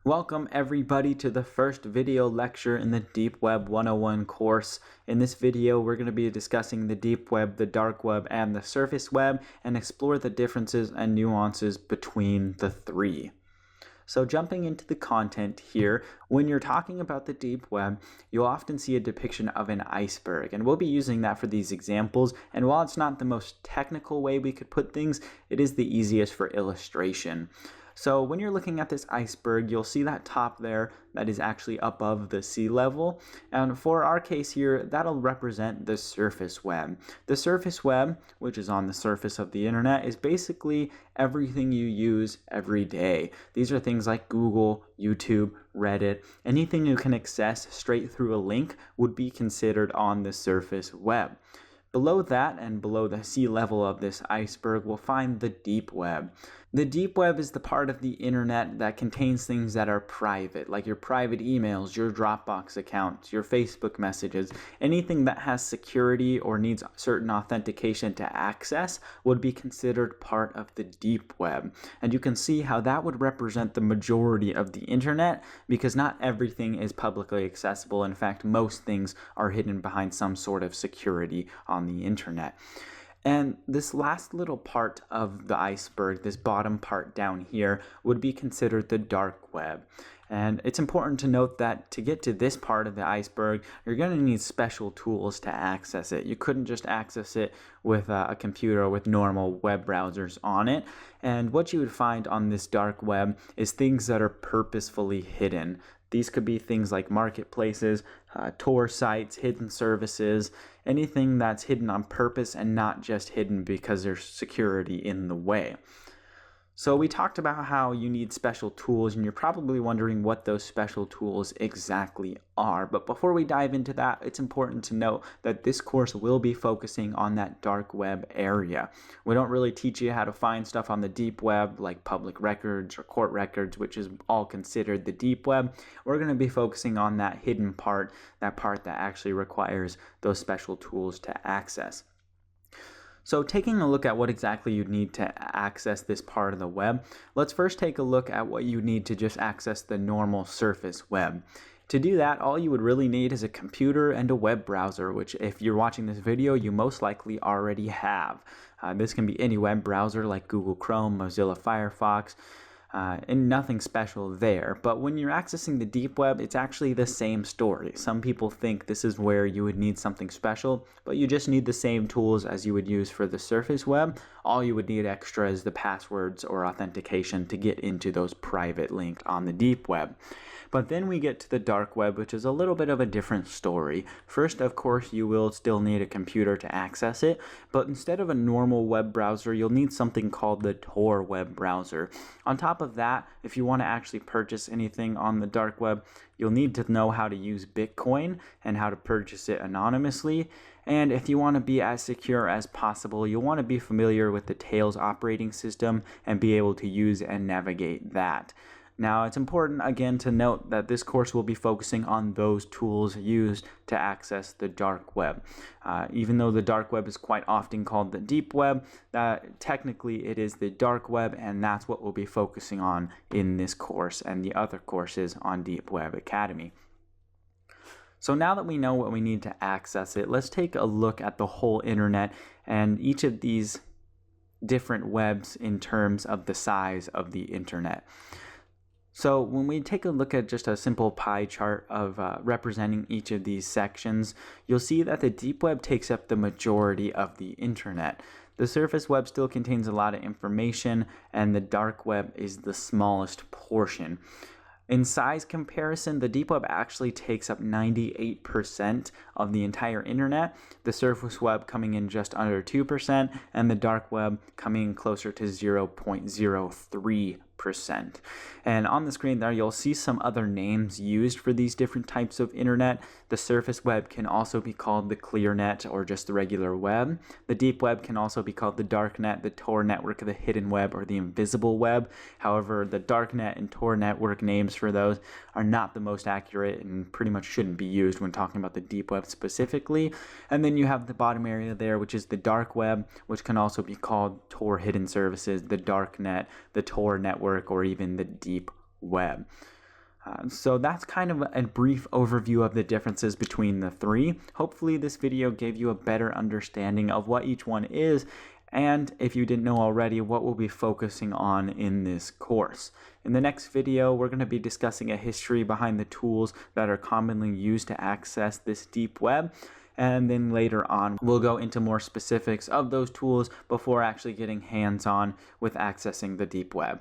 Welcome everybody to the first video lecture in the Deep Web 101 course. In this video, we're going to be discussing the deep web, the dark web, and the surface web, and explore the differences and nuances between the three. So jumping into the content here, when you're talking about the deep web, you'll often see a depiction of an iceberg, and we'll be using that for these examples. And while it's not the most technical way we could put things, it is the easiest for illustration. So when you're looking at this iceberg, you'll see that top there that is actually above the sea level. And for our case here, that'll represent the surface web. The surface web, which is on the surface of the internet, is basically everything you use every day. These are things like Google, YouTube, Reddit. Anything you can access straight through a link would be considered on the surface web. Below that and below the sea level of this iceberg, we'll find the deep web. The deep web is the part of the internet that contains things that are private, like your private emails, your Dropbox accounts, your Facebook messages. Anything that has security or needs certain authentication to access would be considered part of the deep web. And you can see how that would represent the majority of the internet, because not everything is publicly accessible. In fact, most things are hidden behind some sort of security on the internet. And this last little part of the iceberg, this bottom part down here, would be considered the dark web. And it's important to note that to get to this part of the iceberg, you're going to need special tools to access it. You couldn't just access it with a computer with normal web browsers on it. And what you would find on this dark web is things that are purposefully hidden. These could be things like marketplaces, Tor sites, hidden services, anything that's hidden on purpose and not just hidden because there's security in the way. So we talked about how you need special tools, and you're probably wondering what those special tools exactly are. But before we dive into that, it's important to note that this course will be focusing on that dark web area. We don't really teach you how to find stuff on the deep web like public records or court records, which is all considered the deep web. We're going to be focusing on that hidden part, that part that actually requires those special tools to access. So taking a look at what exactly you need to access this part of the web, let's first take a look at what you need to just access the normal surface web. To do that, all you would really need is a computer and a web browser, which if you're watching this video, you most likely already have. This can be any web browser like Google Chrome, Mozilla Firefox, and nothing special there. But when you're accessing the deep web, it's actually the same story. Some people think this is where you would need something special, but you just need the same tools as you would use for the surface web. All you would need extra is the passwords or authentication to get into those private links on the deep web. But then we get to the dark web, which is a little bit of a different story. First, of course, you will still need a computer to access it, but instead of a normal web browser, you'll need something called the Tor web browser. On top of that, if you want to actually purchase anything on the dark web, you'll need to know how to use Bitcoin and how to purchase it anonymously. And if you want to be as secure as possible, you'll want to be familiar with the Tails operating system and be able to use and navigate that. Now, it's important again to note that this course will be focusing on those tools used to access the dark web. Even though the dark web is quite often called the deep web, technically it is the dark web, and that's what we'll be focusing on in this course and the other courses on Deep Web Academy. So now that we know what we need to access it, let's take a look at the whole internet and each of these different webs in terms of the size of the internet. So when we take a look at just a simple pie chart of representing each of these sections, you'll see that the deep web takes up the majority of the internet. The surface web still contains a lot of information, and the dark web is the smallest portion. In size comparison, the deep web actually takes up 98% of the entire internet, the surface web coming in just under 2%, and the dark web coming in closer to 0.03%. And on the screen there, you'll see some other names used for these different types of internet. The surface web can also be called the clear net or just the regular web. The deep web can also be called the dark net, the Tor network, the hidden web, or the invisible web. However, the dark net and Tor network names for those are not the most accurate and pretty much shouldn't be used when talking about the deep web specifically. And then you have the bottom area there, which is the dark web, which can also be called Tor hidden services, the dark net, the Tor network, or even the deep web. So that's kind of a brief overview of the differences between the three. Hopefully this video gave you a better understanding of what each one is, and if you didn't know already, what we'll be focusing on in this course. In the next video, we're going to be discussing a history behind the tools that are commonly used to access this deep web. And then later on, we'll go into more specifics of those tools before actually getting hands-on with accessing the deep web.